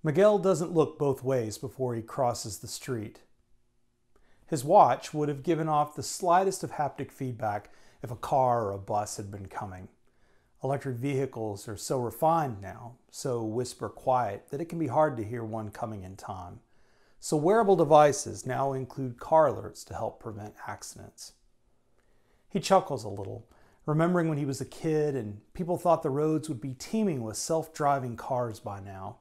Miguel doesn't look both ways before he crosses the street. His watch would have given off the slightest of haptic feedback if a car or a bus had been coming. Electric vehicles are so refined now, so whisper quiet, that it can be hard to hear one coming in time. So wearable devices now include car alerts to help prevent accidents. He chuckles a little, remembering when he was a kid and people thought the roads would be teeming with self-driving cars by now.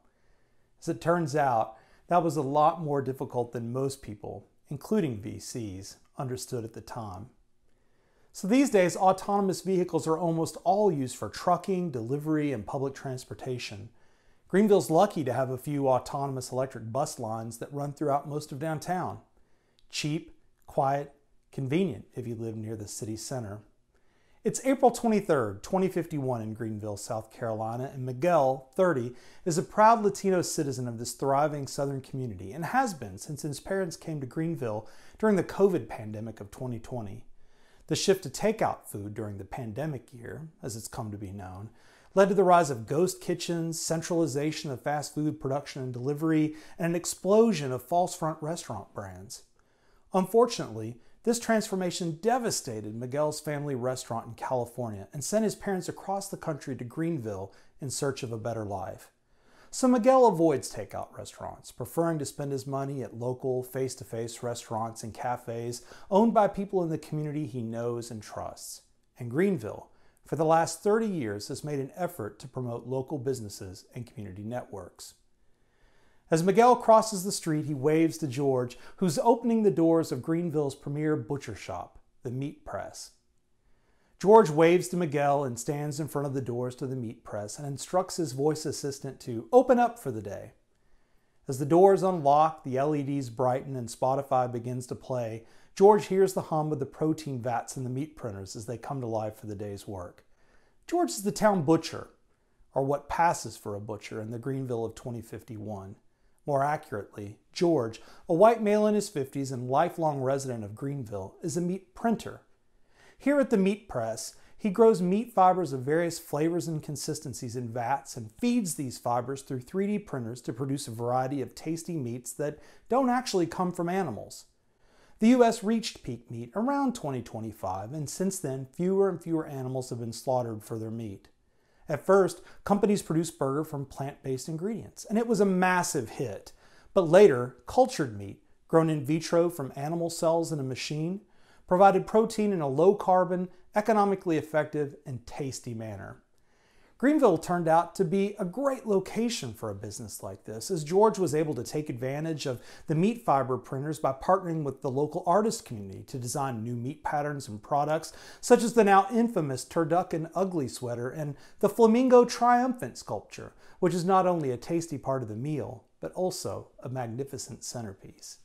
As it turns out, that was a lot more difficult than most people, including VCs, understood at the time. So these days, autonomous vehicles are almost all used for trucking, delivery, and public transportation. Greenville's lucky to have a few autonomous electric bus lines that run throughout most of downtown. Cheap, quiet, convenient if you live near the city center. It's April 23rd, 2051 in Greenville, South Carolina, and Miguel, 30, is a proud Latino citizen of this thriving southern community and has been since his parents came to Greenville during the COVID pandemic of 2020. The shift to takeout food during the pandemic year, as it's come to be known, led to the rise of ghost kitchens, centralization of fast food production and delivery, and an explosion of false front restaurant brands. Unfortunately, this transformation devastated Miguel's family restaurant in California and sent his parents across the country to Greenville in search of a better life. So Miguel avoids takeout restaurants, preferring to spend his money at local, face-to-face restaurants and cafes owned by people in the community he knows and trusts. And Greenville, for the last 30 years, has made an effort to promote local businesses and community networks. As Miguel crosses the street, he waves to George, who's opening the doors of Greenville's premier butcher shop, the Meat Press. George waves to Miguel and stands in front of the doors to the Meat Press and instructs his voice assistant to open up for the day. As the doors unlock, the LEDs brighten, and Spotify begins to play, George hears the hum of the protein vats in the meat printers as they come to life for the day's work. George is the town butcher, or what passes for a butcher in the Greenville of 2051. More accurately, George, a white male in his 50s and lifelong resident of Greenville, is a meat printer. Here at the Meat Press, he grows meat fibers of various flavors and consistencies in vats and feeds these fibers through 3D printers to produce a variety of tasty meats that don't actually come from animals. The U.S. reached peak meat around 2025, and since then, fewer and fewer animals have been slaughtered for their meat. At first, companies produced burger from plant-based ingredients, and it was a massive hit. But later, cultured meat, grown in vitro from animal cells in a machine, provided protein in a low-carbon, economically effective, and tasty manner. Greenville turned out to be a great location for a business like this, as George was able to take advantage of the meat fiber printers by partnering with the local artist community to design new meat patterns and products, such as the now infamous Turducken Ugly Sweater and the Flamingo Triumphant sculpture, which is not only a tasty part of the meal, but also a magnificent centerpiece.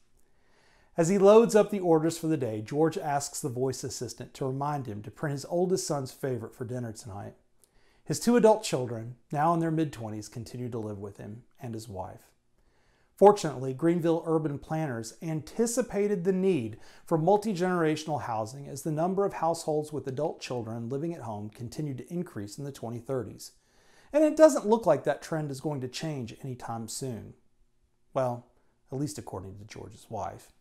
As he loads up the orders for the day, George asks the voice assistant to remind him to print his oldest son's favorite for dinner tonight. His 2 adult children, now in their mid-20s, continue to live with him and his wife. Fortunately, Greenville urban planners anticipated the need for multi-generational housing as the number of households with adult children living at home continued to increase in the 2030s. And it doesn't look like that trend is going to change anytime soon. Well, at least according to George's wife.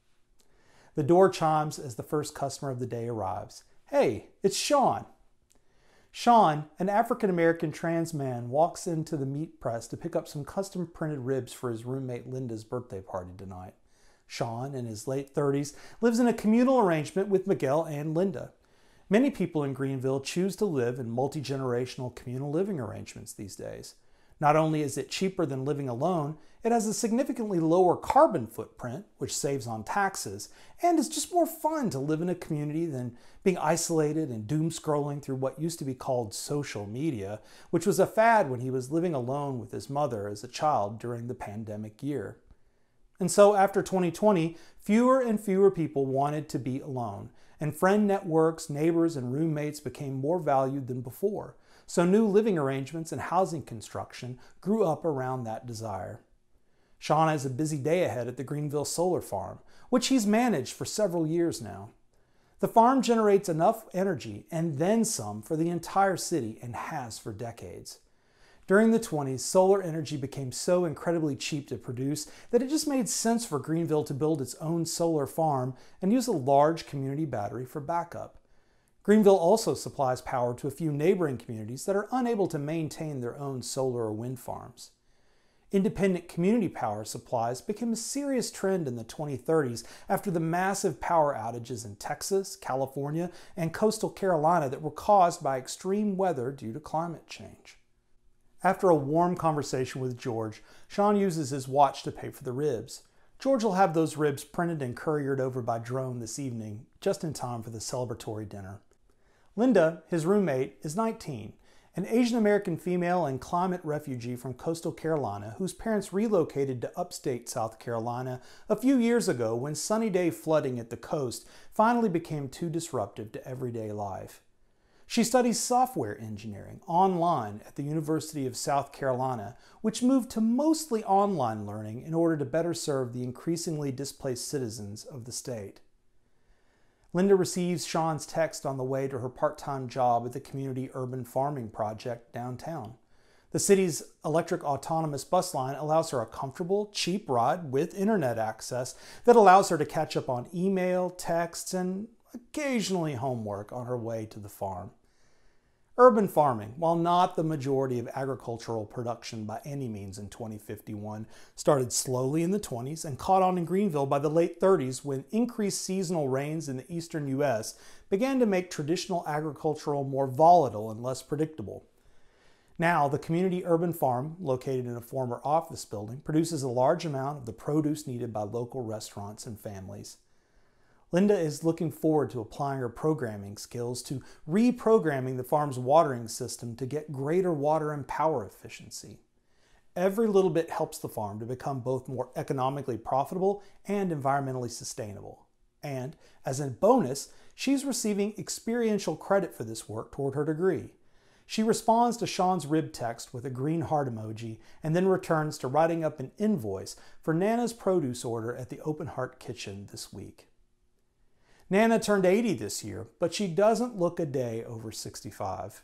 The door chimes as the first customer of the day arrives. Hey, it's Sean. Sean, an African-American trans man, walks into the Meat Press to pick up some custom-printed ribs for his roommate Linda's birthday party tonight. Sean, in his late 30s, lives in a communal arrangement with Miguel and Linda. Many people in Greenville choose to live in multi-generational communal living arrangements these days. Not only is it cheaper than living alone, it has a significantly lower carbon footprint, which saves on taxes, and it's just more fun to live in a community than being isolated and doom-scrolling through what used to be called social media, which was a fad when he was living alone with his mother as a child during the pandemic year. And so after 2020, fewer and fewer people wanted to be alone, and friend networks, neighbors, and roommates became more valued than before. so new living arrangements and housing construction grew up around that desire. Sean has a busy day ahead at the Greenville Solar Farm, which he's managed for several years now. The farm generates enough energy and then some for the entire city and has for decades. During the 20s, solar energy became so incredibly cheap to produce that it just made sense for Greenville to build its own solar farm and use a large community battery for backup. Greenville also supplies power to a few neighboring communities that are unable to maintain their own solar or wind farms. Independent community power supplies became a serious trend in the 2030s after the massive power outages in Texas, California, and coastal Carolina that were caused by extreme weather due to climate change. After a warm conversation with George, Sean uses his watch to pay for the ribs. George will have those ribs printed and couriered over by drone this evening, just in time for the celebratory dinner. Linda, his roommate, is 19, an Asian American female and climate refugee from coastal Carolina whose parents relocated to upstate South Carolina a few years ago when sunny day flooding at the coast finally became too disruptive to everyday life. She studies software engineering online at the University of South Carolina, which moved to mostly online learning in order to better serve the increasingly displaced citizens of the state. Linda receives Sean's text on the way to her part-time job at the Community Urban Farming Project downtown. The city's electric autonomous bus line allows her a comfortable, cheap ride with internet access that allows her to catch up on email, texts, and occasionally homework on her way to the farm. Urban farming, while not the majority of agricultural production by any means in 2051, started slowly in the 20s and caught on in Greenville by the late 30s when increased seasonal rains in the eastern U.S. began to make traditional agricultural more volatile and less predictable. Now, the community urban farm, located in a former office building, produces a large amount of the produce needed by local restaurants and families. Linda is looking forward to applying her programming skills to reprogramming the farm's watering system to get greater water and power efficiency. Every little bit helps the farm to become both more economically profitable and environmentally sustainable. And, as a bonus, she's receiving experiential credit for this work toward her degree. She responds to Sean's rib text with a green heart emoji and then returns to writing up an invoice for Nana's produce order at the Open Heart Kitchen this week. Nana turned 80 this year, but she doesn't look a day over 65.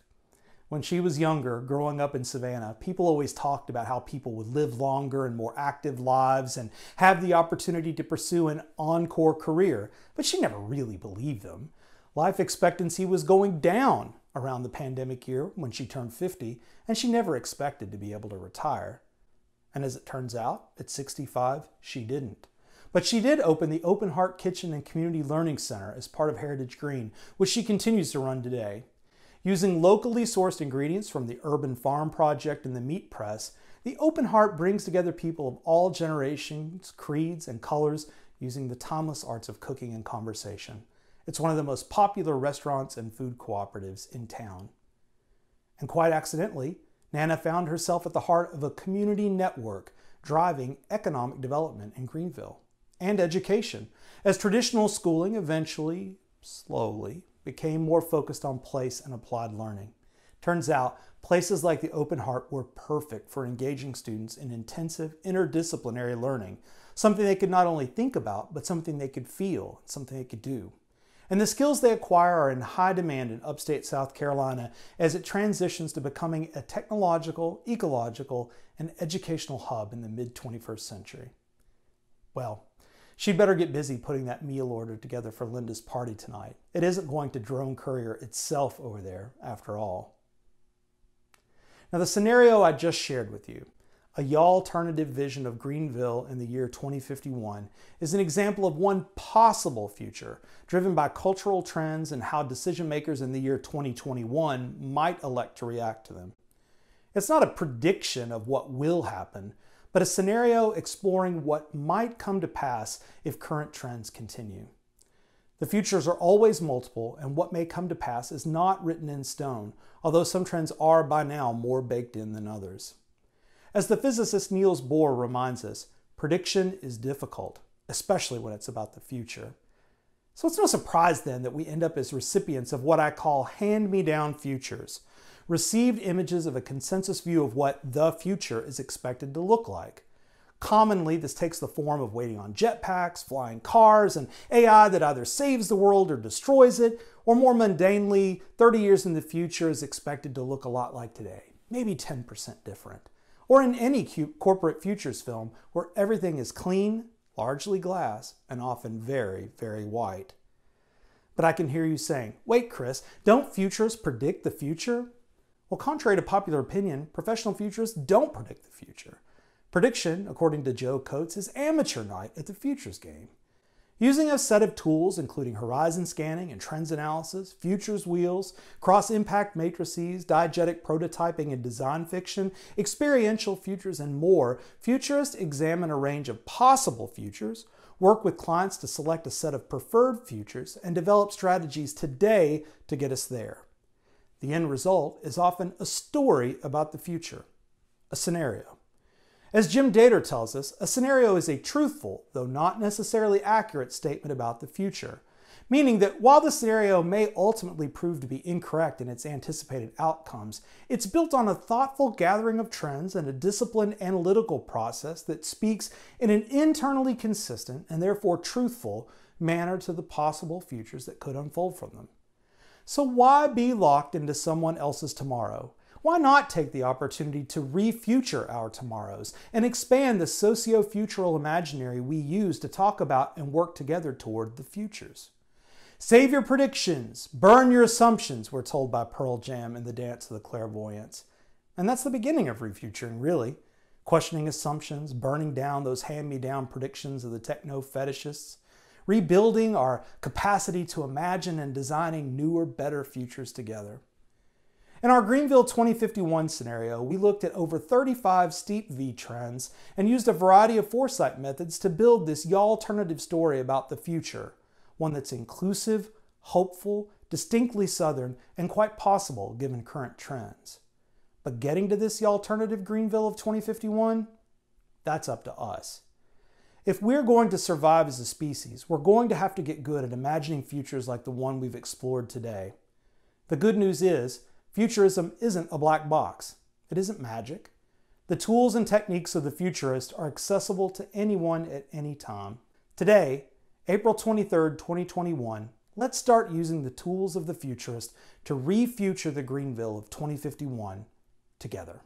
When she was younger, growing up in Savannah, people always talked about how people would live longer and more active lives and have the opportunity to pursue an encore career, but she never really believed them. Life expectancy was going down around the pandemic year when she turned 50, and she never expected to be able to retire. And as it turns out, at 65, she didn't. But she did open the Open Heart Kitchen and Community Learning Center as part of Heritage Green, which she continues to run today. Using locally sourced ingredients from the Urban Farm Project and the Meat Press, the Open Heart brings together people of all generations, creeds, and colors using the timeless arts of cooking and conversation. It's one of the most popular restaurants and food cooperatives in town. And quite accidentally, Nana found herself at the heart of a community network driving economic development in Greenville. And education, as traditional schooling eventually, slowly, became more focused on place and applied learning. Turns out, places like the Open Heart were perfect for engaging students in intensive interdisciplinary learning, something they could not only think about, but something they could feel, something they could do. And the skills they acquire are in high demand in upstate South Carolina as it transitions to becoming a technological, ecological, and educational hub in the mid-21st century. Well, she'd better get busy putting that meal order together for Linda's party tonight. It isn't going to drone courier itself over there, after all. Now, the scenario I just shared with you, a y'alternative vision of Greenville in the year 2051, is an example of one possible future driven by cultural trends and how decision makers in the year 2021 might elect to react to them. It's not a prediction of what will happen, but a scenario exploring what might come to pass if current trends continue. The futures are always multiple, and what may come to pass is not written in stone, although some trends are by now more baked in than others. As the physicist Niels Bohr reminds us, prediction is difficult, especially when it's about the future. So it's no surprise then that we end up as recipients of what I call hand-me-down futures. received images of a consensus view of what the future is expected to look like. Commonly, this takes the form of waiting on jetpacks, flying cars, and AI that either saves the world or destroys it, or more mundanely, 30 years in the future is expected to look a lot like today, maybe 10% different. Or in any corporate futures film where everything is clean, largely glass, and often very, very white. But I can hear you saying, wait, Chris, don't futurists predict the future? Well, contrary to popular opinion, professional futurists don't predict the future. Prediction, according to Joe Coates, is amateur night at the futures game. Using a set of tools including horizon scanning and trends analysis, futures wheels, cross-impact matrices, diegetic prototyping and design fiction, experiential futures, and more, futurists examine a range of possible futures, work with clients to select a set of preferred futures, and develop strategies today to get us there. The end result is often a story about the future, a scenario. As Jim Dator tells us, a scenario is a truthful, though not necessarily accurate, statement about the future, meaning that while the scenario may ultimately prove to be incorrect in its anticipated outcomes, it's built on a thoughtful gathering of trends and a disciplined analytical process that speaks in an internally consistent and therefore truthful manner to the possible futures that could unfold from them. So why be locked into someone else's tomorrow? Why not take the opportunity to re-future our tomorrows and expand the socio-futural imaginary we use to talk about and work together toward the futures? Save your predictions, burn your assumptions, we're told by Pearl Jam in the Dance of the Clairvoyants. And that's the beginning of refuturing, really. Questioning assumptions, burning down those hand-me-down predictions of the techno-fetishists, rebuilding our capacity to imagine and designing newer, better futures together. In our Greenville 2051 scenario, we looked at over 35 steep V trends and used a variety of foresight methods to build this y'alternative story about the future, one that's inclusive, hopeful, distinctly Southern, and quite possible given current trends. But getting to this y'alternative Greenville of 2051, that's up to us. If we're going to survive as a species, we're going to have to get good at imagining futures like the one we've explored today. The good news is, futurism isn't a black box. It isn't magic. The tools and techniques of the futurist are accessible to anyone at any time. Today, April 23, 2021, let's start using the tools of the futurist to re-future the Greenville of 2051 together.